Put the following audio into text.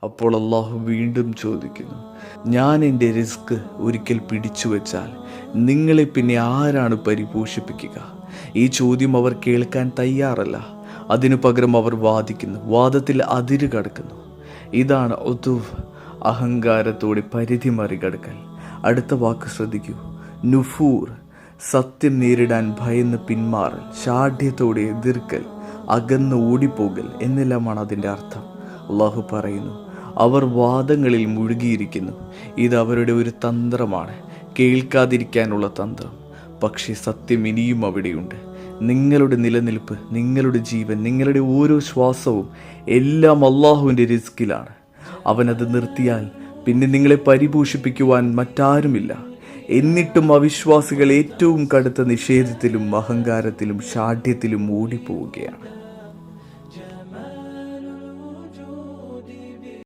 അപ്പോൾ അള്ളാഹു വീണ്ടും ചോദിക്കുന്നു, ഞാൻ എൻ്റെ റിസ്ക് ഒരിക്കൽ പിടിച്ചു വച്ചാൽ നിങ്ങളെ പിന്നെ ആരാണ് പരിപോഷിപ്പിക്കുക? ഈ ചോദ്യം അവർ കേൾക്കാൻ തയ്യാറല്ല. അതിനു പകരം അവർ വാദിക്കുന്നു, വാദത്തിൽ അതിര് കടക്കുന്നു. ഇതാണ് ഉദുവ്, അഹങ്കാരത്തോടെ പരിധി മറികടക്കൽ. അടുത്ത വാക്ക് ശ്രദ്ധിക്കൂ, നുഫൂർ, സത്യം നേരിടാൻ ഭയന്ന് പിന്മാറൽ, ശാഠ്യത്തോടെ എതിർക്കൽ, അകന്ന് ഓടിപ്പോകൽ എന്നെല്ലാമാണ് അതിൻ്റെ അർത്ഥം. അള്ളാഹു പറയുന്നു, അവർ വാദങ്ങളിൽ മുഴുകിയിരിക്കുന്നു. ഇത് അവരുടെ ഒരു തന്ത്രമാണ്, കേൾക്കാതിരിക്കാനുള്ള തന്ത്രം. പക്ഷേ സത്യം ഇനിയും അവിടെയുണ്ട്. നിങ്ങളുടെ നിലനിൽപ്പ്, നിങ്ങളുടെ ജീവൻ, നിങ്ങളുടെ ഓരോ ശ്വാസവും എല്ലാം അള്ളാഹുവിൻ്റെ റിസ്കിലാണ്. അവനത് നിർത്തിയാൽ പിന്നെ നിങ്ങളെ പരിപോഷിപ്പിക്കുവാൻ മറ്റാരുമില്ല. എന്നിട്ടും അവിശ്വാസികൾ ഏറ്റവും കടുത്ത നിഷേധത്തിലും അഹങ്കാരത്തിലും ശാഠ്യത്തിലും ഓടിപ്പോവുകയാണ്.